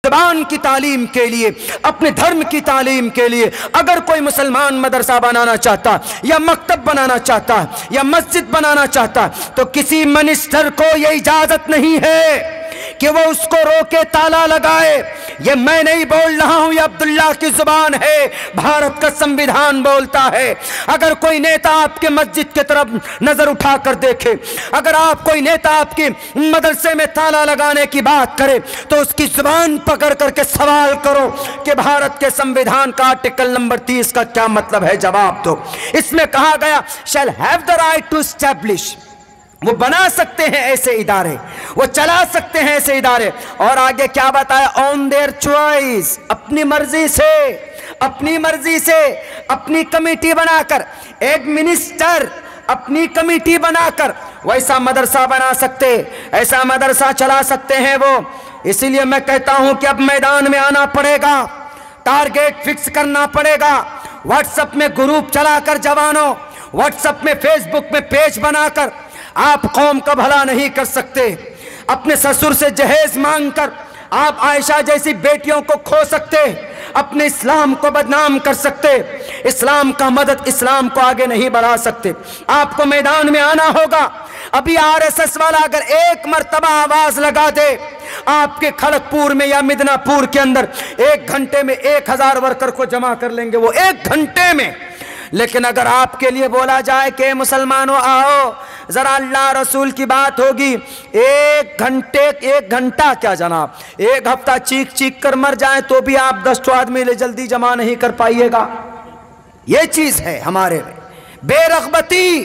ज़बान की तालीम के लिए, अपने धर्म की तालीम के लिए अगर कोई मुसलमान मदरसा बनाना चाहता या मकतब बनाना चाहता या मस्जिद बनाना चाहता तो किसी मिनिस्टर को यह इजाजत नहीं है कि वो उसको रोके, ताला लगाए। ये मैं नहीं बोल रहा हूं, ये अब्दुल्ला की जुबान है, भारत का संविधान बोलता है। अगर कोई नेता आपके मस्जिद की तरफ नजर उठाकर देखे, अगर आप कोई नेता आपके मदरसे में ताला लगाने की बात करे तो उसकी जुबान पकड़ करके सवाल करो कि भारत के संविधान का आर्टिकल नंबर 30 का क्या मतलब है, जवाब दो। इसमें कहा गया shall have the right to establish, वो बना सकते हैं ऐसे इदारे, वो चला सकते हैं ऐसे इदारे। और आगे क्या बताया, ऑन देयर चॉइस, अपनी मर्जी से, अपनी मर्जी से अपनी कमेटी बनाकर, एक मिनिस्टर अपनी कमेटी बनाकर वैसा मदरसा बना सकते, ऐसा मदरसा चला सकते हैं वो। इसीलिए मैं कहता हूं कि अब मैदान में आना पड़ेगा, टारगेट फिक्स करना पड़ेगा। व्हाट्सएप में ग्रुप चलाकर जवानों, व्हाट्सएप में फेसबुक में पेज बनाकर आप कौम का भला नहीं कर सकते। अपने ससुर से जहेज मांगकर आप आयशा जैसी बेटियों को खो सकते, अपने इस्लाम को बदनाम कर सकते, इस्लाम का मदद, इस्लाम को आगे नहीं बढ़ा सकते। आपको मैदान में आना होगा। अभी आरएसएस वाला अगर एक मर्तबा आवाज लगा दे आपके खड़गपुर में या मिदनापुर के अंदर, 1 घंटे में 1000 वर्कर को जमा कर लेंगे वो, 1 घंटे में। लेकिन अगर आपके लिए बोला जाए कि मुसलमानों आओ जरा अल्लाह रसूल की बात होगी, 1 घंटा क्या जनाब, 1 हफ्ता चीख चीख कर मर जाए तो भी आप 10 आदमी जल्दी जमा नहीं कर पाइएगा। ये चीज है हमारे में बेरगबती।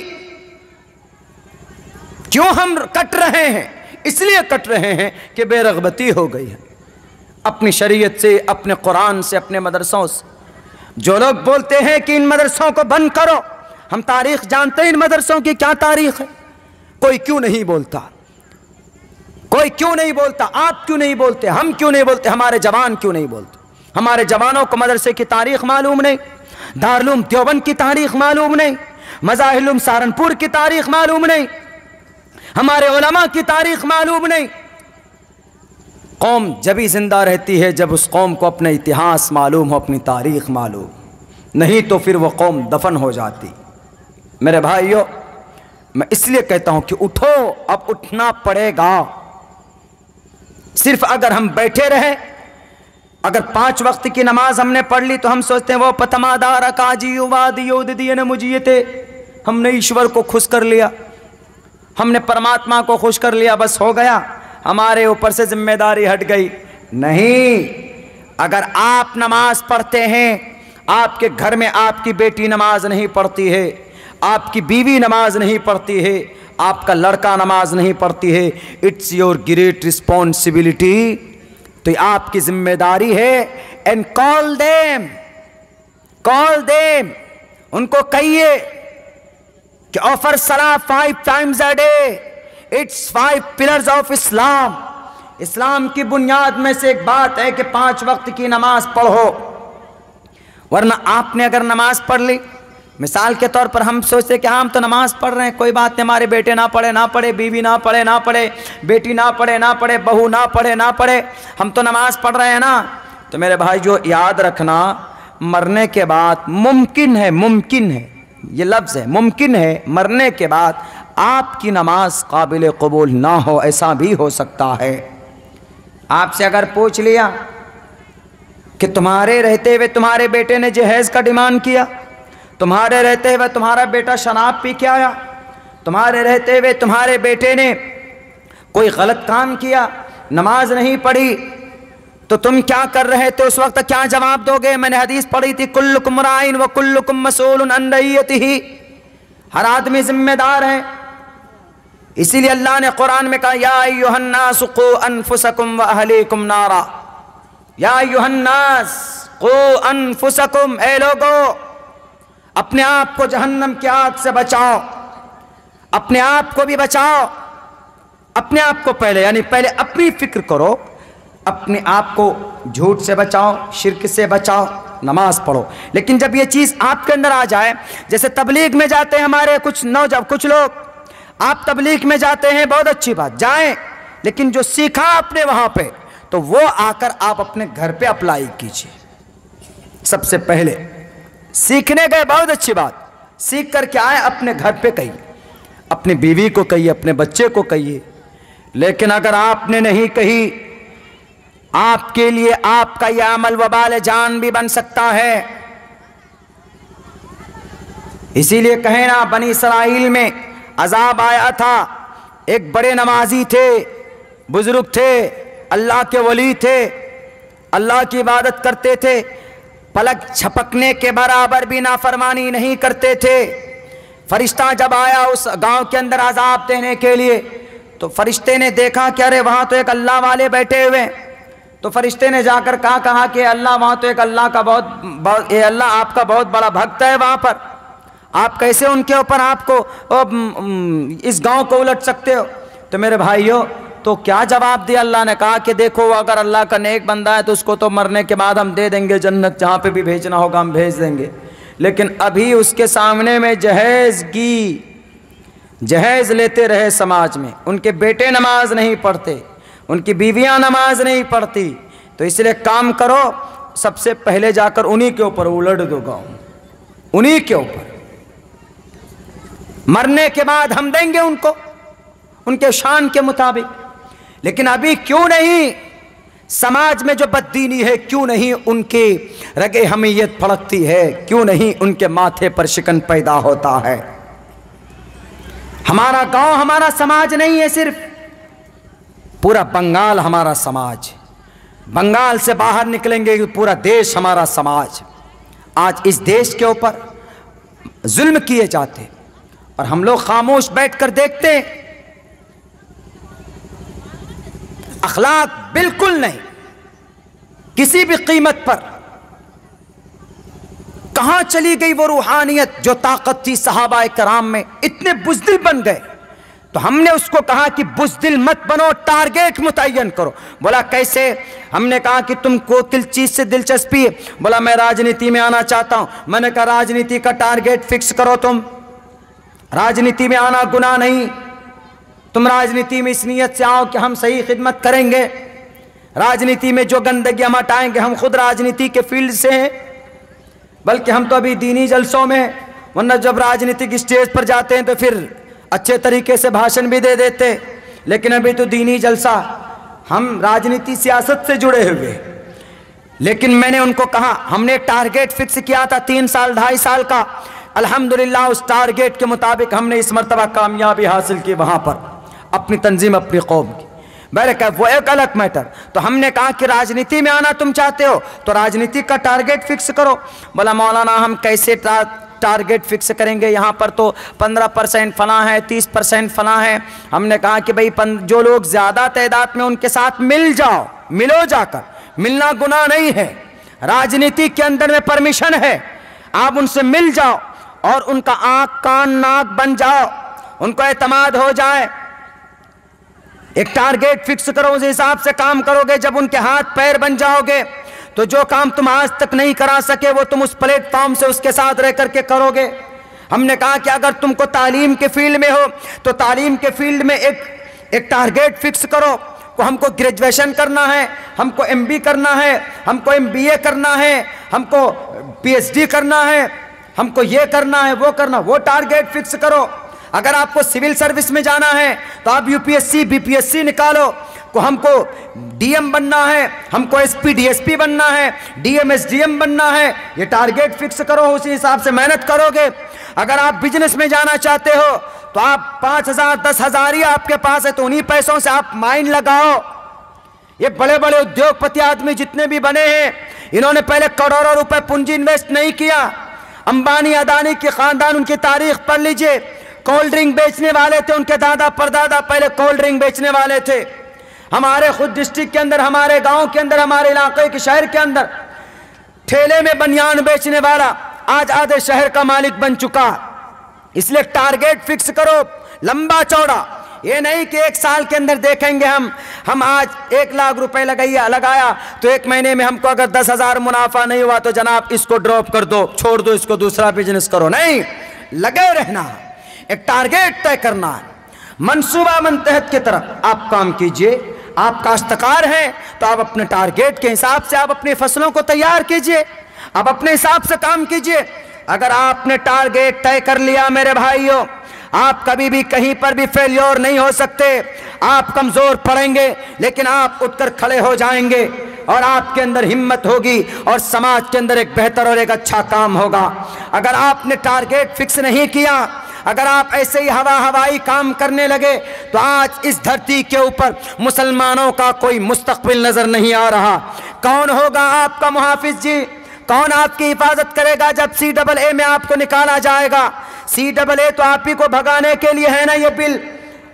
क्यों हम कट रहे हैं? इसलिए कट रहे हैं कि बेरगबती हो गई है अपनी शरीयत से, अपने कुरान से, अपने मदरसों से। जो लोग बोलते हैं कि इन मदरसों को बंद करो, हम तारीख जानते हैं इन मदरसों की क्या तारीख है। कोई क्यों नहीं बोलता? कोई क्यों नहीं बोलता? आप क्यों नहीं बोलते? हम क्यों नहीं बोलते? हमारे जवान क्यों नहीं बोलते? हमारे जवानों को मदरसे की तारीख मालूम नहीं, दारुल देवबंद की तारीख मालूम नहीं, मज़ाहिर सहारनपुर की तारीख मालूम नहीं, हमारे उलमा की तारीख मालूम नहीं। कौम जब ही जिंदा रहती है जब उस कौम को अपना इतिहास मालूम हो, अपनी तारीख मालूम, नहीं तो फिर वो कौम दफन हो जाती। मेरे भाइयों, मैं इसलिए कहता हूं कि उठो, अब उठना पड़ेगा। सिर्फ अगर हम बैठे रहे, अगर 5 वक्त की नमाज हमने पढ़ ली तो हम सोचते हैं वो पतमादारा काजी वादियोदियन मुझे थे, हमने ईश्वर को खुश कर लिया, हमने परमात्मा को खुश कर लिया, बस हो गया, हमारे ऊपर से जिम्मेदारी हट गई। नहीं, अगर आप नमाज पढ़ते हैं, आपके घर में आपकी बेटी नमाज नहीं पढ़ती है, आपकी बीवी नमाज नहीं पढ़ती है, आपका लड़का नमाज नहीं पढ़ती है, इट्स योर ग्रेट रिस्पॉन्सिबिलिटी, तो ये आपकी जिम्मेदारी है। एंड कॉल देम, उनको कहिए कि ऑफर सलाह 5 times a day, it's 5 pillars of Islam. Islam की बुनियाद में से एक बात है कि 5 वक्त की नमाज पढ़ो। वरना आपने अगर नमाज पढ़ ली, मिसाल के तौर पर हम सोचते कि हम तो नमाज पढ़ रहे हैं, कोई बात नहीं, हमारे बेटे ना पढ़े, बीवी ना पढ़े, बेटी ना पढ़े, बहू ना पढ़े, हम तो नमाज पढ़ रहे हैं ना। तो मेरे भाई जो याद रखना, मरने के बाद मुमकिन है, ये लफ्ज़ है, मुमकिन है मरने के बाद आपकी नमाज काबिल कबूल ना हो, ऐसा भी हो सकता है। आपसे अगर पूछ लिया कि तुम्हारे रहते हुए तुम्हारे बेटे ने जहेज का डिमांड किया, तुम्हारे रहते हुए तुम्हारा बेटा शराब पी के आया, तुम्हारे रहते हुए तुम्हारे बेटे ने कोई गलत काम किया, नमाज नहीं पढ़ी, तो तुम क्या कर रहे थे उस वक्त? क्या जवाब दोगे? मैंने हदीस पढ़ी थी, कुल्लुकुम राइन व कुल्लुकुम मसूलुन अन रइयतिही, हर आदमी जिम्मेदार है। इसीलिए अल्लाह ने कुरान में कहा, या अय्युहन्नास qu अनफुसकुम व अहलीकुम नारा, या अय्युहन्नास qu अनफुसकुम, ए लोगो अपने आप को जहन्नम की आग से बचाओ, अपने आप को भी बचाओ, अपने आप को पहले, यानी पहले अपनी फिक्र करो, अपने आप को झूठ से बचाओ, शिर्क से बचाओ, नमाज पढ़ो। लेकिन जब ये चीज़ आपके अंदर आ जाए, जैसे तबलीग में जाते हैं हमारे कुछ लोग, आप तबलीग में जाते हैं, बहुत अच्छी बात, जाएं, लेकिन जो सीखा आपने वहाँ पे तो वो आकर आप अपने घर पे अप्लाई कीजिए। सबसे पहले सीखने गए, बहुत अच्छी बात, सीख कर क्या है अपने घर पे कहिए, अपनी बीवी को कहिए, अपने बच्चे को कहिए। लेकिन अगर आपने नहीं कही, आपके लिए आपका यह अमल वबाल जान भी बन सकता है। इसीलिए कहे ना, बनी इसराइल में अजाब आया था, एक बड़े नमाजी थे, बुजुर्ग थे, अल्लाह के वली थे, अल्लाह की इबादत करते थे, पलक झपकने के बराबर भी नाफरमानी नहीं करते थे। फरिश्ता जब आया उस गांव के अंदर अजाब देने के लिए, तो फरिश्ते ने देखा कि अरे वहाँ तो एक अल्लाह वाले बैठे हुए। तो फरिश्ते ने जाकर कहा कि अल्लाह, वहाँ तो एक अल्लाह का ये अल्लाह आपका बहुत बड़ा भक्त है वहाँ पर, आप कैसे उनके ऊपर आपको इस गांव को उलट सकते हो। तो मेरे भाइयों, तो क्या जवाब दिया अल्लाह ने? कहा कि देखो अगर अल्लाह का नेक बंदा है तो उसको तो मरने के बाद हम दे देंगे जन्नत, जहाँ पे भी भेजना होगा हम भेज देंगे। लेकिन अभी उसके सामने में जहेज लेते रहे समाज में, उनके बेटे नमाज नहीं पढ़ते, उनकी बीवियां नमाज नहीं पढ़ती। तो इसलिए काम करो, सबसे पहले जाकर उन्हीं के ऊपर उलट दो गाँव, उन्हीं के ऊपर। मरने के बाद हम देंगे उनको उनके शान के मुताबिक। लेकिन अभी क्यों नहीं समाज में जो बददीनी है, क्यों नहीं उनके रगे हमीयत फड़कती है, क्यों नहीं उनके माथे पर शिकन पैदा होता है। हमारा गांव हमारा समाज नहीं है, सिर्फ पूरा बंगाल हमारा समाज। बंगाल से बाहर निकलेंगे पूरा देश हमारा समाज। आज इस देश के ऊपर जुल्म किए जाते और हम लोग खामोश बैठकर देखते हैं। अखलाक बिल्कुल नहीं, किसी भी कीमत पर। कहां चली गई वो रूहानियत जो ताकत थी सहाबा कराम में? इतने बुज़दिल बन गए। तो हमने उसको कहा कि बुज़दिल मत बनो, टारगेट मुतय्यन करो। बोला कैसे? हमने कहा कि तुमको किस चीज़ से दिलचस्पी है? बोला मैं राजनीति में आना चाहता हूं। मैंने कहा राजनीति का टारगेट फिक्स करो, तुम राजनीति में आना गुनाह नहीं, तुम राजनीति में इस नियत से आओ कि हम सही खिदमत करेंगे, राजनीति में जो गंदगी हम हटाएंगे। हम खुद राजनीति के फील्ड से हैं, बल्कि हम तो अभी दीनी जलसों में, वरना जब राजनीतिक स्टेज पर जाते हैं तो फिर अच्छे तरीके से भाषण भी दे देते, लेकिन अभी तो दीनी जलसा, हम राजनीति सियासत से जुड़े हुए। लेकिन मैंने उनको कहा, हमने टारगेट फिक्स किया था 3 साल 2.5 साल का। अल्हम्दुलिल्लाह उस टारगेट के मुताबिक हमने इस मर्तबा कामयाबी हासिल की वहाँ पर, अपनी तंजीम अपनी कौम की। मैंने कहा वो एक अलग मैटर। तो हमने कहा कि राजनीति में आना तुम चाहते हो तो राजनीति का टारगेट फिक्स करो। बोला मौलाना हम कैसे टारगेट फिक्स करेंगे, यहाँ पर तो 15% फला है, 30% फला है। हमने कहा कि भाई जो लोग ज़्यादा तादाद में उनके साथ मिल जाओ, मिलो जाकर, मिलना गुनाह नहीं है, राजनीति के अंदर में परमिशन है। आप उनसे मिल जाओ और उनका आँख कान नाक बन जाओ, उनको एतमाद हो जाए। एक टारगेट फिक्स करो, उस हिसाब से काम करोगे। जब उनके हाथ पैर बन जाओगे तो जो काम तुम आज तक नहीं करा सके वो तुम उस प्लेटफॉर्म से उसके साथ रह करके करोगे। हमने कहा कि अगर तुमको तालीम के फील्ड में हो तो तालीम के फील्ड में एक टारगेट फिक्स करो को हमको ग्रेजुएशन करना है, हमको MB करना है, हमको MBA करना है, हमको PhD करना है, हमको ये करना है, वो करना, वो टारगेट फिक्स करो। अगर आपको सिविल सर्विस में जाना है तो आप UPSC BPSC निकालो को हमको DM बनना है, हमको SP DSP बनना है, DM SDM बनना है। ये टारगेट फिक्स करो, उसी हिसाब से मेहनत करोगे। अगर आप बिजनेस में जाना चाहते हो तो आप 5,000 10,000 ही आपके पास है तो उन्हीं पैसों से आप माइंड लगाओ। ये बड़े बड़े उद्योगपति आदमी जितने भी बने हैं, इन्होंने पहले करोड़ों रुपए पूंजी इन्वेस्ट नहीं किया। अंबानी अदानी के खानदान, उनकी तारीख पढ़ लीजिए। कोल्ड ड्रिंक बेचने वाले थे, उनके दादा परदादा पहले कोल्ड ड्रिंक बेचने वाले थे। हमारे खुद डिस्ट्रिक्ट के अंदर, हमारे गांव के अंदर, हमारे इलाके के शहर के अंदर ठेले में बनियान बेचने वाला आज आधे शहर का मालिक बन चुका। इसलिए टारगेट फिक्स करो लंबा चौड़ा। ये नहीं कि 1 साल के अंदर देखेंगे हम आज 1 लाख रुपए लगाया तो 1 महीने में हमको अगर 10,000 मुनाफा नहीं हुआ तो जनाब इसको ड्रॉप कर दो, छोड़ दो, इसको दूसरा बिजनेस करो। नहीं, लगे रहना, एक टारगेट तय करना है, मंसूबा मंतहत की तरफ आप काम कीजिए। आप काश्तकार हैं तो आप अपने टारगेट के हिसाब से आप अपनी फसलों को तैयार कीजिए, आप अपने हिसाब से काम कीजिए। अगर आपने टारगेट तय कर लिया मेरे भाइयों, आप कभी भी कहीं पर भी फेल्योर नहीं हो सकते। आप कमजोर पड़ेंगे लेकिन आप उठकर खड़े हो जाएंगे और आपके अंदर हिम्मत होगी और समाज के अंदर एक बेहतर और एक अच्छा काम होगा। अगर आपने टारगेट फिक्स नहीं किया, अगर आप ऐसे ही हवाई काम करने लगे तो आज इस धरती के ऊपर मुसलमानों का कोई मुस्तकबिल नजर नहीं आ रहा। कौन होगा आपका मुहाफिज जी? कौन आपकी हिफाजत करेगा जब CAA में आपको निकाला जाएगा? CAA तो आप ही को भगाने के लिए है ना। ये बिल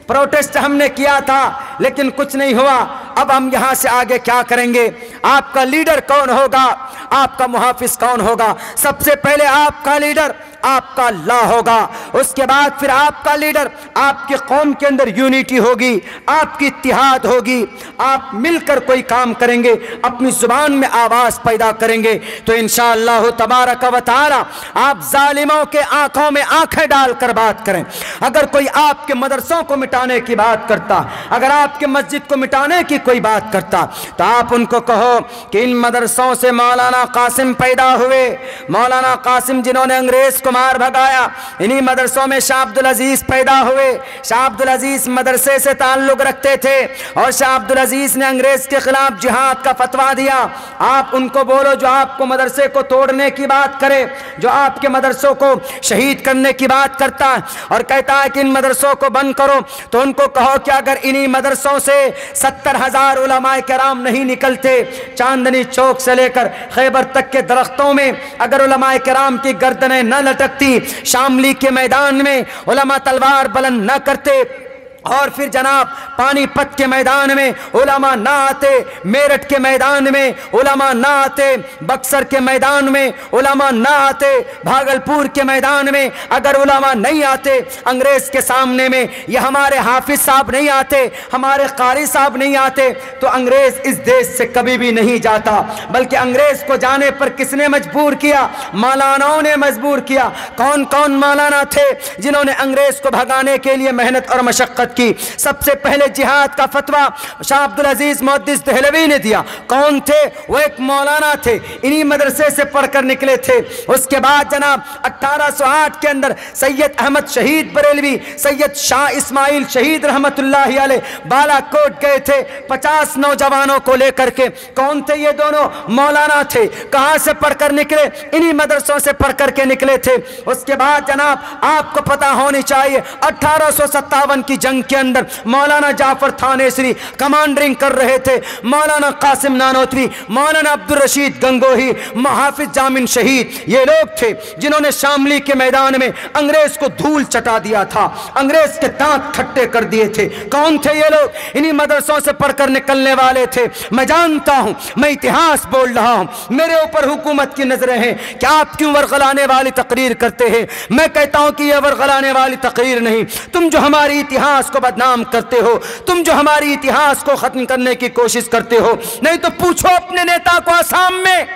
प्रोटेस्ट हमने किया था लेकिन कुछ नहीं हुआ। अब हम यहां से आगे क्या करेंगे? आपका लीडर कौन होगा? आपका मुहाफिज कौन होगा? सबसे पहले आपका लीडर आपका अल्लाह होगा, उसके बाद फिर आपका लीडर। आपकी कौम के अंदर यूनिटी होगी, आपकी इत्तिहाद होगी, आप मिलकर कोई काम करेंगे, अपनी जुबान में आवाज पैदा करेंगे तो इंशाअल्लाह तबारक व तआला आप जालिमों के आंखों में आंखें डालकर बात करें। अगर कोई आपके मदरसों को मिटाने की बात करता, अगर आपके मस्जिद को मिटाने की कोई बात करता तो आप उनको कहो कि इन मदरसों से मौलाना कासिम पैदा हुए। मौलाना कासिम जिन्होंने अंग्रेज को मार भगाया, इन्हीं मदरसों में शाह अब्दुल अजीज पैदा हुए। शाह अब्दुल अजीज मदरसे से ताल्लुक रखते थे और शाह अब्दुल अजीज ने अंग्रेज के खिलाफ जिहाद का फतवा दिया। आप उनको बोलो जो आपको मदरसे को तोड़ने की बात करे, जो आपके मदरसों को शहीद करने की बात करता है और कहता है कि इन मदरसों को बंद करो, तो उनको कहो कि अगर इन्हीं मदरसों से 70,000 उलमाए किराम नहीं निकलते, चांदनी चौक से लेकर खैबर तक के दरख्तों में अगर उलमाए किराम की गर्दनें न लटकती, शामली के मैदान में उलमा तलवार बुलंद न करते और फिर जनाब पानीपत के मैदान में उलमा ना आते, मेरठ के मैदान में उलमा ना आते, बक्सर के मैदान में उलमा ना आते, भागलपुर के मैदान में अगर उलमा नहीं आते, अंग्रेज के सामने में ये हमारे हाफिज साहब नहीं आते, हमारे कारी साहब नहीं आते, तो अंग्रेज इस देश से कभी भी नहीं जाता। बल्कि अंग्रेज को जाने पर किसने मजबूर किया? मौलानाओं ने मजबूर किया। कौन कौन मौलाना थे जिन्होंने अंग्रेज को भगाने के लिए मेहनत और मशक्कत की? सबसे पहले जिहाद का फतवा शाह अब्दुल अजीज मुहद्दिस देहलवी ने दिया। कौन थे? वो एक मौलाना थे, इन्हीं मदरसे से पढ़कर निकले थे। उसके बाद जनाब 1808 के अंदर सैयद अहमद शहीद बरेलवी, सैयद शाह इस्माइल शहीद रहमतुल्लाहि अलैह बालाकोट गए थे 50 नौजवानों को लेकर के। कौन थे ये दोनों? मौलाना थे। कहां से पढ़कर निकले? इन्हीं मदरसों से पढ़कर के निकले थे। उसके बाद जनाब आपको पता होनी चाहिए 1857 की जंग के अंदर मौलाना जाफर थानेसरी कमांडरिंग कर रहे थे, मौलाना कासिम नानोतवी, मौलाना अब्दुल रशीद गंगोही, हाफिज जामिन शहीद, ये लोग थे जिन्होंने शामली के मैदान में अंग्रेज को धूल चटा दिया था, अंग्रेज के दांत खट्टे कर दिए थे। कौन थे ये लोग? इन्हीं मदरसों से पढ़कर निकलने वाले थे। मैं जानता हूं, मैं इतिहास बोल रहा हूं, मेरे ऊपर हुकूमत की नजरें हैं कि आप क्यों वर्गलाने वाली तकरीर करते हैं। मैं कहता हूं कि यह वर्गलाने वाली तकरीर नहीं, तुम जो हमारी इतिहास को बदनाम करते हो, तुम जो हमारी इतिहास को खत्म करने की कोशिश करते हो। नहीं तो पूछो अपने नेता को असम में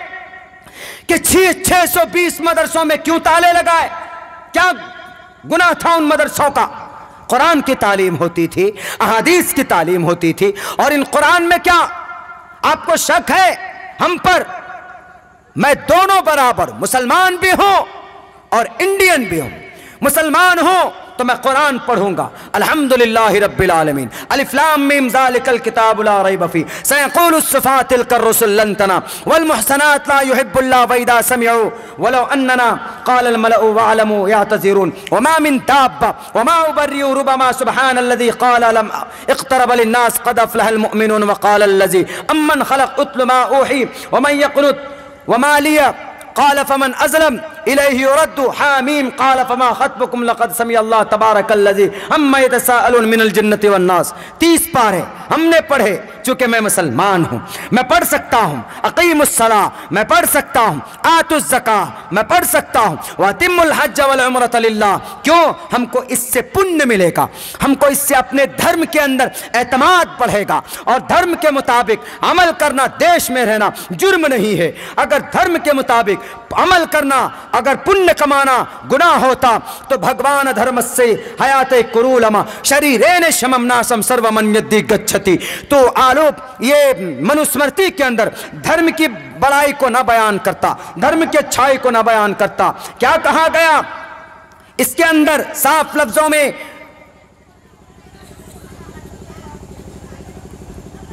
कि 620 मदरसों में क्यों ताले लगाए? क्या गुनाह था उन मदरसों का? कुरान की तालीम होती थी, अहादीस की तालीम होती थी। और इन कुरान में क्या आपको शक है हम पर? मैं दोनों बराबर मुसलमान भी हूं और इंडियन भी हूं। मुसलमान हूं तो मैं कुरान पढ़ूंगा, अल्हम्दुलिल्लाहि रब्बिल आलमीन, अलिफ लाम मीम ज़ालिकल किताबु ला रैब फीह, सयक़ूलुस सफ़ात तिल्कर रुसुल लन तना वल मुहसनात ला युहिब्बुल्लाह व इज़ा समिअू वलौ अन्नना क़ालल मलअु वअलमू यअतज़िरून वमा मिन दाब्बा वमा उबर्रिउ रुबमा सुब्हानल्लज़ी क़ाल लम इक़्तरब लिन्नास क़द अफ़लहल मुअमिनून व क़ालल्लज़ी अम्मन ख़लक़ उत्लु मा ऊही वमन यक़नुत वमा लिया क़ाल फमन अज़लम इलैहि युरद्दु हामीम क़ाल फमा ख़त्बुकुम लक़द समिअ अल्लाह तबारकल्लज़ी अम्मा यतसाअलून मिनल जिन्नति वन नास। 30 पारे हमने पढ़े। चूंकि मैं मुसलमान हूं, मैं पढ़ सकता हूं। अक़ीमुस्सलाह मैं पढ़ सकता हूं, आतुज़ ज़काह मैं पढ़ सकता हूं, वअतिम्मुल हज्ज वल उम्रत लिल्लाह। क्यों? हमको इससे पुण्य मिलेगा, हमको इससे अपने धर्म के अंदर एतमाद बढ़ेगा और धर्म के मुताबिक अमल करना, देश में रहना जुर्म नहीं है। अगर धर्म के मुताबिक अमल करना अगर पुण्य कमाना गुनाह होता तो भगवान धर्म से हयाते कुरूलमा शरीरेण शमम नासम सर्वमन्यद्धि गच्छति। तो आलोप ये मनुस्मृति के अंदर धर्म की बड़ाई को न बयान करता, धर्म की अच्छाई को न बयान करता। क्या कहा गया इसके अंदर साफ लफ्जों में,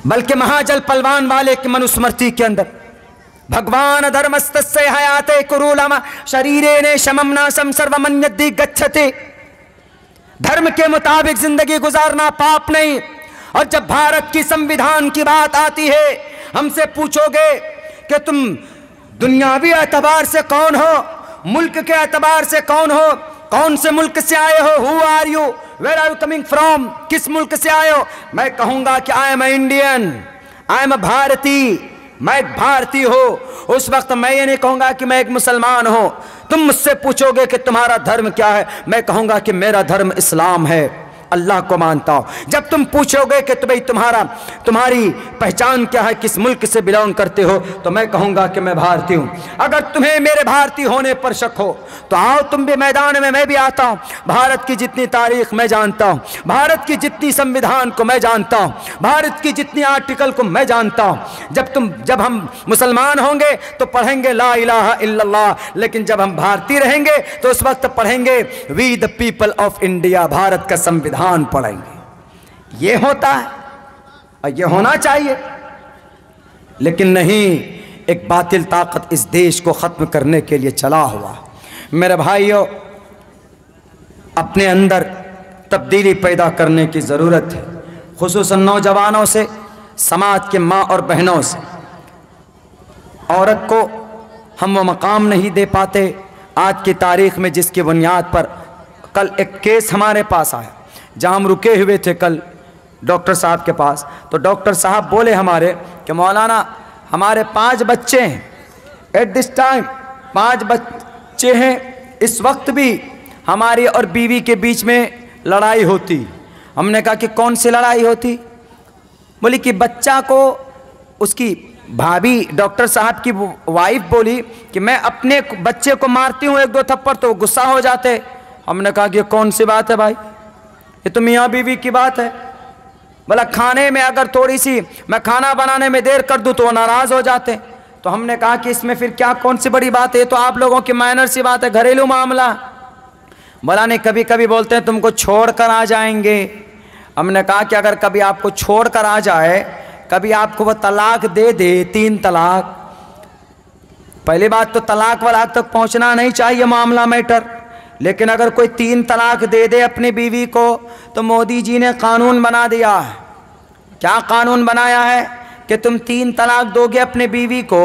बल्कि महाजल पलवान वाले की मनुस्मृति के अंदर भगवान धर्मस्तस्य हयाते कुरूलम शरीरेण शमम नासम सर्वमन्यद्धि गच्छति। धर्म के मुताबिक जिंदगी गुजारना पाप नहीं। और जब भारत की संविधान की बात आती है, हमसे पूछोगे कि तुम दुनियावी एतबार से कौन हो, मुल्क के एतबार से कौन हो, कौन से मुल्क से आए हो, who are you, where are you coming from, किस मुल्क से आए हो? मैं कहूंगा कि I am Indian, I am भारतीय, मैं एक भारतीय हो। उस वक्त मैं ये नहीं कहूंगा कि मैं एक मुसलमान हूं। तुम मुझसे पूछोगे कि तुम्हारा धर्म क्या है, मैं कहूंगा कि मेरा धर्म इस्लाम है, अल्लाह को मानता हूं। जब तुम पूछोगे कि भाई तुम्हारी पहचान क्या है, किस मुल्क से बिलोंग करते हो, तो मैं कहूंगा कि मैं भारतीय हूं। अगर तुम्हें मेरे भारतीय होने पर शक हो तो आओ तुम भी मैदान में, मैं भी आता हूं। भारत की जितनी तारीख मैं जानता हूं, भारत की जितनी संविधान को मैं जानता हूं, भारत की जितनी आर्टिकल को मैं जानता हूं। जब हम मुसलमान होंगे तो पढ़ेंगे ला इलाहा इल्लल्लाह, लेकिन जब हम भारतीय रहेंगे तो उस वक्त पढ़ेंगे we the people of India, Bharat का संविधान पढ़ेंगे। ये होता है और ये होना चाहिए, लेकिन नहीं, एक बातिल ताकत इस देश को खत्म करने के लिए चला हुआ। मेरे भाइयों, अपने अंदर तब्दीली पैदा करने की ज़रूरत है, खुसूसन नौजवानों से, समाज के माँ और बहनों से। औरत को हम वो मकाम नहीं दे पाते आज की तारीख में जिसकी बुनियाद पर कल एक केस हमारे पास आया, जहाँ हम रुके हुए थे कल डॉक्टर साहब के पास। तो डॉक्टर साहब बोले हमारे कि मौलाना हमारे 5 बच्चे हैं, एट दिस टाइम 5 बच्चे हैं, इस वक्त भी हमारी और बीवी के बीच में लड़ाई होती। हमने कहा कि कौन सी लड़ाई होती? बोली कि बच्चा को, उसकी भाभी डॉक्टर साहब की वाइफ बोली कि मैं अपने बच्चे को मारती हूँ 1-2 थप्पड़ तो गुस्सा हो जाते। हमने कहा कि कौन सी बात है भाई, ये तो मियाँ बीवी की बात है। बोला खाने में अगर थोड़ी सी मैं खाना बनाने में देर कर दूं तो वो नाराज़ हो जाते। तो हमने कहा कि इसमें फिर क्या, कौन सी बड़ी बात है, तो आप लोगों की माइनर सी बात है, घरेलू मामला। बोला नहीं, कभी कभी बोलते हैं तुमको छोड़ कर आ जाएंगे। हमने कहा कि अगर कभी आपको छोड़ कर आ जाए, कभी आपको वो तलाक दे दे, 3 तलाक, पहली बात तो तलाक वलाक तक पहुँचना नहीं चाहिए मामला मैटर, लेकिन अगर कोई 3 तलाक दे दे अपनी बीवी को तो मोदी जी ने कानून बना दिया है। क्या कानून बनाया है कि तुम 3 तलाक दोगे अपने बीवी को,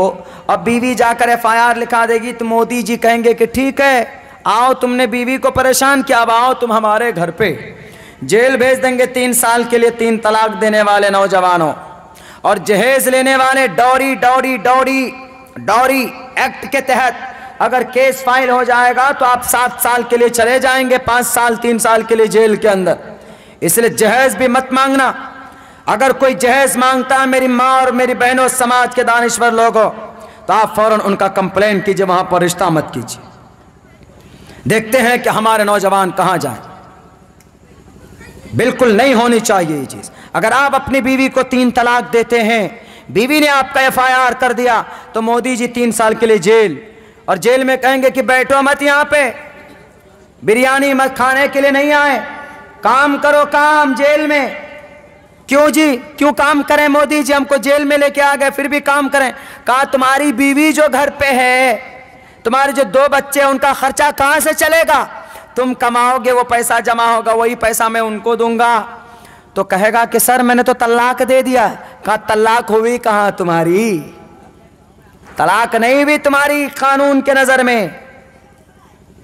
अब बीवी जाकर FIR लिखा देगी तो मोदी जी कहेंगे कि ठीक है, आओ तुमने बीवी को परेशान किया, अब आओ तुम हमारे घर पे। जेल भेज देंगे 3 साल के लिए 3 तलाक देने वाले नौजवानों। और जहेज लेने वाले डॉरी एक्ट के तहत अगर केस फाइल हो जाएगा तो आप 7 साल के लिए चले जाएंगे, 5 साल 3 साल के लिए जेल के अंदर। इसलिए जहेज भी मत मांगना। अगर कोई जहेज मांगता है मेरी माँ और मेरी बहनों, समाज के दानिश्वर लोगों, तो आप फौरन उनका कंप्लेन कीजिए, वहां पर रिश्ता मत कीजिए। देखते हैं कि हमारे नौजवान कहां जाएं। बिल्कुल नहीं होनी चाहिए ये चीज। अगर आप अपनी बीवी को 3 तलाक देते हैं, बीवी ने आपका FIR कर दिया तो मोदी जी 3 साल के लिए जेल, और जेल में कहेंगे कि बैठो मत, यहाँ पे बिरयानी मत खाने के लिए नहीं आए, काम करो काम जेल में। क्यों जी, क्यों काम करें मोदी जी, हमको जेल में लेके आ गए फिर भी काम करें। कहा तुम्हारी बीवी जो घर पे है, तुम्हारे जो 2 बच्चे हैं, उनका खर्चा कहाँ से चलेगा? तुम कमाओगे, वो पैसा जमा होगा, वही पैसा मैं उनको दूंगा। तो कहेगा कि सर मैंने तो तलाक दे दिया। कहा तलाक हुई कहाँ तुम्हारी? तलाक नहीं हुई तुम्हारी कानून के नजर में।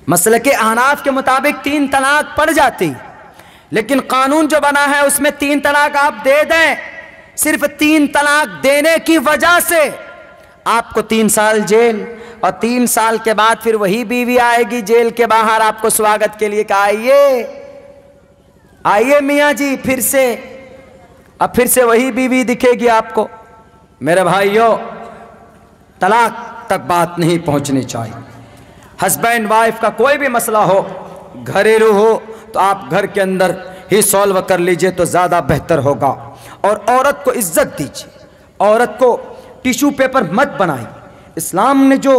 मसले के अहनाफ के मुताबिक 3 तलाक पड़ जाती, लेकिन कानून जो बना है उसमें 3 तलाक आप दे दें, सिर्फ 3 तलाक देने की वजह से आपको 3 साल जेल, और 3 साल के बाद फिर वही बीवी आएगी जेल के बाहर आपको स्वागत के लिए, कहा आइए आइए मियाँ जी फिर से, अब फिर से वही बीवी दिखेगी आपको। मेरे भाइयों, तलाक तक बात नहीं पहुंचनी चाहिए। हस्बैंड वाइफ का कोई भी मसला हो, घरेलू हो, तो आप घर के अंदर ही सॉल्व कर लीजिए तो ज़्यादा बेहतर होगा। और औरत को इज्जत दीजिए, औरत को टिश्यू पेपर मत बनाइए। इस्लाम ने जो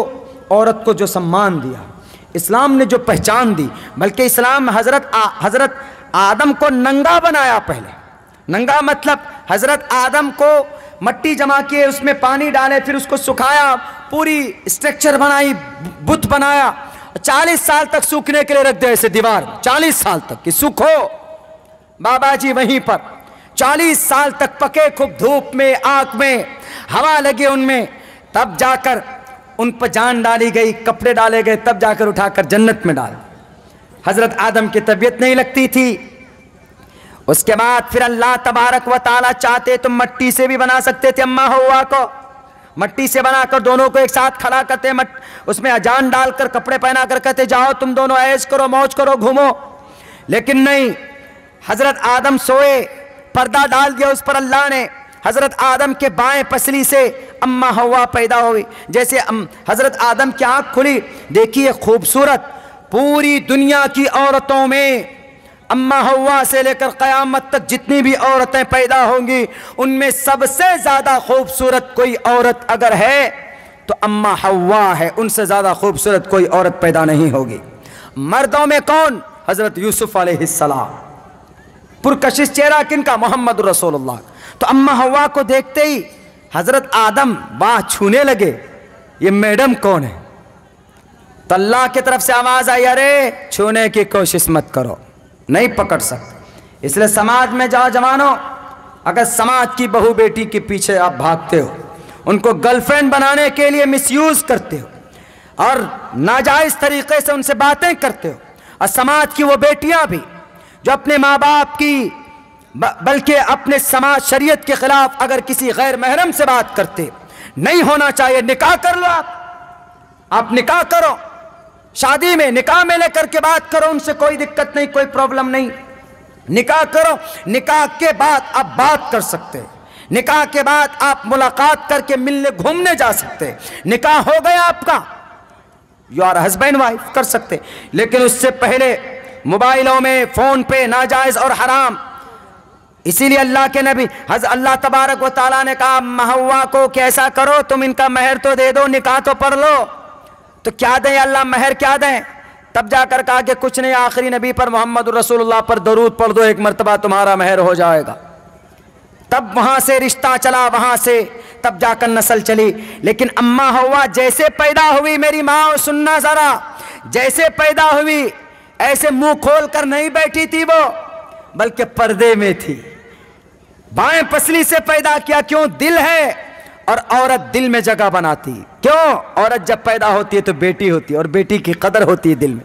औरत को जो सम्मान दिया, इस्लाम ने जो पहचान दी, बल्कि इस्लाम हज़रत आदम को नंगा बनाया। पहले नंगा मतलब हज़रत आदम को मट्टी जमा किए, उसमें पानी डाले, फिर उसको सुखाया, पूरी स्ट्रक्चर बनाई, बुत बनाया, 40 साल तक सूखने के लिए रख दिया ऐसे दीवार, 40 साल तक कि सूखो बाबा जी वहीं पर। 40 साल तक पके खूब धूप में, आग में, हवा लगे उनमें, तब जाकर उन पर जान डाली गई, कपड़े डाले गए, तब जाकर उठाकर जन्नत में डाल। हजरत आदम की तबीयत नहीं लगती थी। उसके बाद फिर अल्लाह तबारक व ताला चाहते तो मट्टी से भी बना सकते थे। अम्मा हव्वा को मट्टी से बनाकर दोनों को एक साथ खड़ा करते, उसमें अजान डालकर कपड़े पहना कर कहते जाओ तुम दोनों ऐश करो, मौज करो, घूमो। लेकिन नहीं, हजरत आदम सोए, पर्दा डाल दिया उस पर अल्लाह ने। हजरत आदम के बाएं पसली से अम्मा हव्वा पैदा हुई। जैसे हजरत आदम की आंख खुली, देखिए खूबसूरत, पूरी दुनिया की औरतों में अम्मा हव्वा से लेकर क़यामत तक जितनी भी औरतें पैदा होंगी, उनमें सबसे ज़्यादा खूबसूरत कोई औरत अगर है तो अम्मा हव्वा है। उनसे ज़्यादा खूबसूरत कोई औरत पैदा नहीं होगी। मर्दों में कौन? हज़रत यूसुफ अलैहिस्सलाम। पुरकशिश चेहरा किनका? मोहम्मद रसूलुल्लाह। तो अम्मा हव्वा को देखते ही हज़रत आदम बाह छूने लगे, ये मैडम कौन है? तो अल्लाह की तरफ से आवाज़ आई, अरे छूने की कोशिश मत करो, नहीं पकड़ सकते। इसलिए समाज में जाओ जवानों, अगर समाज की बहू बेटी के पीछे आप भागते हो, उनको गर्लफ्रेंड बनाने के लिए मिसयूज़ करते हो और नाजायज़ तरीक़े से उनसे बातें करते हो, और समाज की वो बेटियां भी जो अपने माँ बाप की बल्कि अपने समाज शरीयत के ख़िलाफ़ अगर किसी गैर महरम से बात करते, नहीं होना चाहिए। निकाह कर लो, आप निकाह करो, शादी में निकाह में लेकर के बात करो, उनसे कोई दिक्कत नहीं, कोई प्रॉब्लम नहीं। निकाह करो, निकाह के बाद आप बात कर सकते हैं, निकाह के बाद आप मुलाकात करके मिलने घूमने जा सकते हैं। निकाह हो गया आपका, यू आर हस्बैंड वाइफ, कर सकते। लेकिन उससे पहले मोबाइलों में, फ़ोन पे नाजायज़ और हराम। इसीलिए अल्लाह के नबी अल्लाह तबारक व ताला ने कहा हव्वा को कैसा करो, तुम इनका महर तो दे दो, निकाह तो पढ़ लो। तो क्या दें अल्लाह, महर क्या दें? तब जाकर कहा कि कुछ नहीं, आखिरी नबी पर मोहम्मद रसूलुल्लाह पर दरूद पढ़ दो, एक मरतबा तुम्हारा महर हो जाएगा। तब वहाँ से रिश्ता चला, वहाँ से तब जाकर नस्ल चली। लेकिन अम्मा हव्वा जैसे पैदा हुई, मेरी माँ सुनना ज़रा, जैसे पैदा हुई ऐसे मुंह खोल कर नहीं बैठी थी वो, बल्कि पर्दे में थी। बाएं पसली से पैदा किया, क्यों? दिल है, और औरत दिल में जगह बनाती। क्यों? औरत जब पैदा होती है तो बेटी होती है, और बेटी की कदर होती है दिल में।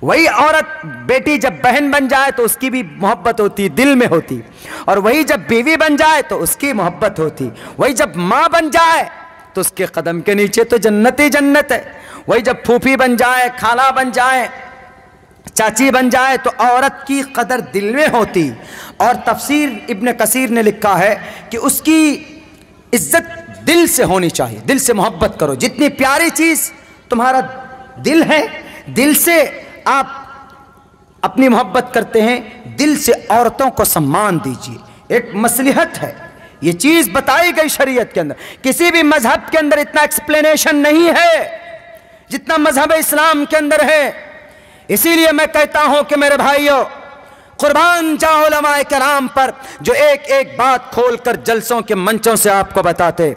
वही औरत बेटी जब बहन बन जाए तो उसकी भी मोहब्बत होती है, दिल में होती। और वही जब बीवी बन जाए तो उसकी मोहब्बत होती। वही जब माँ बन जाए तो उसके कदम के नीचे तो जन्नत ही जन्नत है। वही जब फूफी बन जाए, खाला बन जाए, चाची बन जाए, तो औरत की कदर दिल में होती। और तफसीर इब्न कसीर ने लिखा है कि उसकी इज्जत दिल से होनी चाहिए, दिल से मोहब्बत करो। जितनी प्यारी चीज़ तुम्हारा दिल है, दिल से आप अपनी मोहब्बत करते हैं, दिल से औरतों को सम्मान दीजिए। एक मसलिहत है, ये चीज़ बताई गई शरीयत के अंदर। किसी भी मजहब के अंदर इतना एक्सप्लेनेशन नहीं है जितना मजहब इस्लाम के अंदर है। इसीलिए मैं कहता हूं कि मेरे भाइयों, कुर्बान जाओ उलमाए कराम पर जो एक एक बात खोलकर जलसों के मंचों से आपको बताते।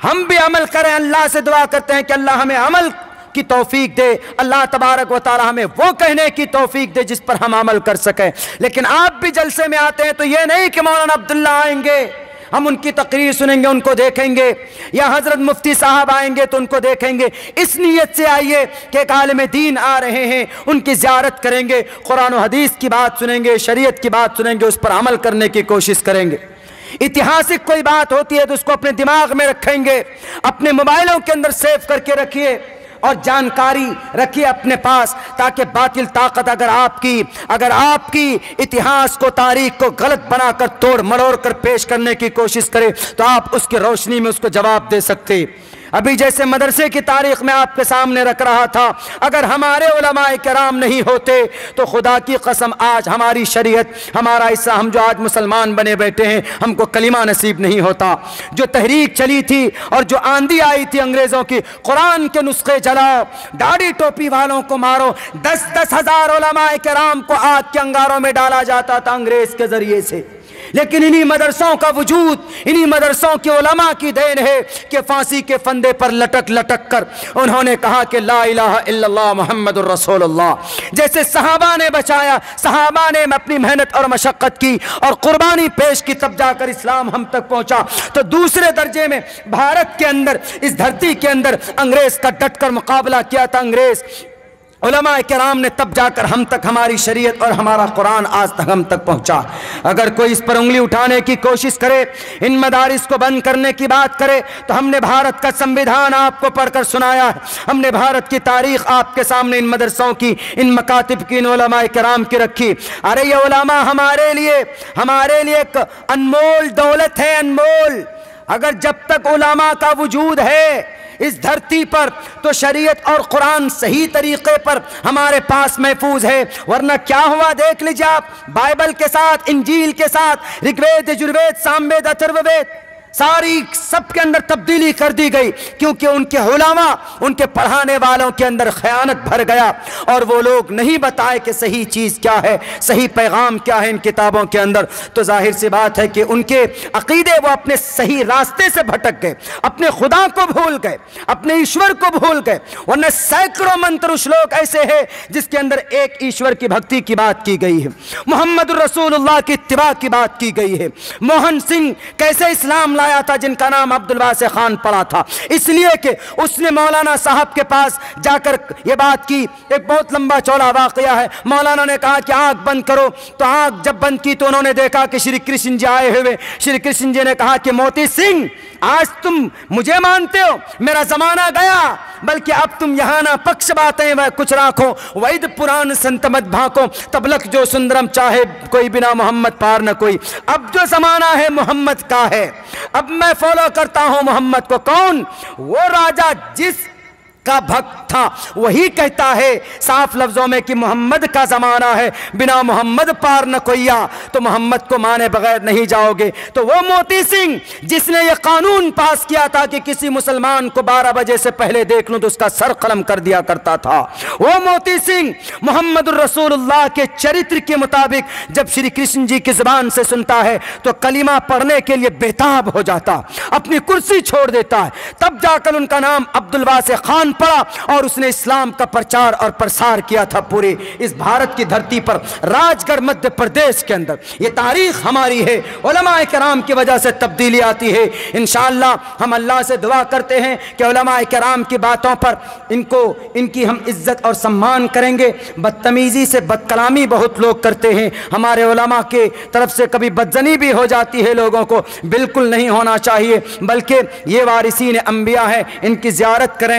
हम भी अमल करें, अल्लाह से दुआ करते हैं कि अल्लाह हमें अमल की तौफीक दे, अल्लाह तबारक व तआला हमें वो कहने की तौफीक दे जिस पर हम अमल कर सकें। लेकिन आप भी जलसे में आते हैं तो ये नहीं कि मौलाना अब्दुल्ला आएंगे, हम उनकी तकरीर सुनेंगे, उनको देखेंगे, या हज़रत मुफ्ती साहब आएंगे तो उनको देखेंगे। इस नीयत से आइए कि एक आलिम दीन आ रहे हैं, उनकी ज़ियारत करेंगे, कुरान और हदीस की बात सुनेंगे, शरीयत की बात सुनेंगे, उस पर अमल करने की कोशिश करेंगे। ऐतिहासिक कोई बात होती है तो उसको अपने दिमाग में रखेंगे, अपने मोबाइलों के अंदर सेव करके रखिए और जानकारी रखिए अपने पास, ताकि बातिल ताकत अगर आपकी इतिहास को, तारीख को गलत बनाकर तोड़ मरोड़ कर पेश करने की कोशिश करे तो आप उसकी रोशनी में उसको जवाब दे सकते। अभी जैसे मदरसे की तारीख में आपके सामने रख रहा था, अगर हमारे उलमाए किराम नहीं होते तो खुदा की कसम आज हमारी शरीयत, हमारा हिस्सा, हम जो आज मुसलमान बने बैठे हैं, हमको कलीमा नसीब नहीं होता। जो तहरीक चली थी और जो आंधी आई थी अंग्रेजों की, कुरान के नुस्खे जलाओ, दाढ़ी टोपी वालों को मारो, 10-10 हजार उलमाए किराम को आग के अंगारों में डाला जाता था अंग्रेज के जरिए से। लेकिन इन्हीं मदरसों का वजूद, इन्हीं मदरसों के उलमा की देन है कि फांसी के फंदे पर लटक लटक कर उन्होंने कहा कि ला इलाहा इल्लल्लाह मुहम्मदुर रसूलुल्लाह। जैसे सहाबा ने बचाया, सहाबा ने अपनी मेहनत और मशक्क़त की और कुर्बानी पेश की, तब जाकर इस्लाम हम तक पहुंचा। तो दूसरे दर्जे में भारत के अंदर, इस धरती के अंदर अंग्रेज का डट कर मुकाबला किया था अंग्रेज उलमाए किराम ने, तब जाकर हम तक हमारी शरीयत और हमारा कुरान आज तक हम तक पहुंचा। अगर कोई इस पर उंगली उठाने की कोशिश करे, इन मदारिस को बंद करने की बात करे, तो हमने भारत का संविधान आपको पढ़कर सुनाया, हमने भारत की तारीख आपके सामने इन मदरसों की, इन मकातिब की, इन उलमाए किराम की रखी। अरे ये उलमा हमारे लिए एक अनमोल दौलत है, अनमोल। अगर जब तक उलमा का वजूद है इस धरती पर तो शरीयत और कुरान सही तरीके पर हमारे पास महफूज है। वरना क्या हुआ देख लीजिए आप, बाइबल के साथ, इंजील के साथ, ऋग्वेद, यजुर्वेद, सामवेद, अथर्ववेद, सारी सबके अंदर तब्दीली कर दी गई, क्योंकि उनके उलमा, उनके पढ़ाने वालों के अंदर खयानत भर गया और वो लोग नहीं बताए कि सही चीज़ क्या है, सही पैगाम क्या है इन किताबों के अंदर। तो जाहिर सी बात है कि उनके अकीदे वो अपने सही रास्ते से भटक गए, अपने खुदा को भूल गए, अपने ईश्वर को भूल गए। वरना सैकड़ों मंत्र श्लोक ऐसे हैं जिसके अंदर एक ईश्वर की भक्ति की बात की गई है, मुहम्मद रसूलुल्लाह की इत्तिबा की बात की गई है। मोहन सिंह कैसे इस्लाम आया था, जिनका नाम अब्दुल वासिअ खान पड़ा था, इसलिए कि उसने मौलाना साहब के पास जाकर ये बात की। एक बहुत लंबा चौड़ा वाकया है। मौलाना ने कहा कि आंख बंद करो, तो आंख जब बंद की तो उन्होंने देखा कि श्री कृष्ण जी आए हुए। श्री कृष्ण जी ने कहा कि मोती सिंह, आज तुम मुझे मानते हो, मेरा जमाना गया, बल्कि अब तुम यहाँ ना पक्ष बातें वह कुछ राखो, वैद पुराण संत मत भाको, तबलक जो सुंदरम चाहे कोई, बिना मोहम्मद पार न कोई। अब जो जमाना है मोहम्मद का है, अब मैं फॉलो करता हूं मोहम्मद को। कौन? वो राजा जिस का भक्त था वही कहता है साफ लफ्जों में कि मोहम्मद का जमाना है, बिना मोहम्मद पार न कोइया, तो मोहम्मद को माने बगैर नहीं जाओगे। तो वो मोती सिंह जिसने ये कानून पास किया था कि किसी मुसलमान को 12 बजे से पहले देख लूं तो उसका सर कलम कर दिया करता था, वो मोती सिंह मोहम्मद रसूलुल्लाह के चरित्र के मुताबिक जब श्री कृष्ण जी की जुबान से सुनता है तो कलीमा पढ़ने के लिए बेताब हो जाता, अपनी कुर्सी छोड़ देता है। तब जाकर उनका नाम अब्दुल वासिअ खान पड़ा और उसने इस्लाम का प्रचार और प्रसार किया था पूरे इस भारत की धरती पर, राजगढ़ मध्य प्रदेश के अंदर। ये तारीख हमारी है, उलमाए किराम की वजह से तब्दीली आती है। इंशाअल्लाह हम अल्लाह से दुआ करते हैं कि उलमाए किराम की बातों पर इनकी हम इज्जत और सम्मान करेंगे। बदतमीजी से बदकलामी बहुत लोग करते हैं, हमारे उलमा के तरफ से कभी बदजनी भी हो जाती है, लोगों को बिल्कुल नहीं होना चाहिए, बल्कि ये वारिसीन अंबिया है, इनकी ज़ियारत करें।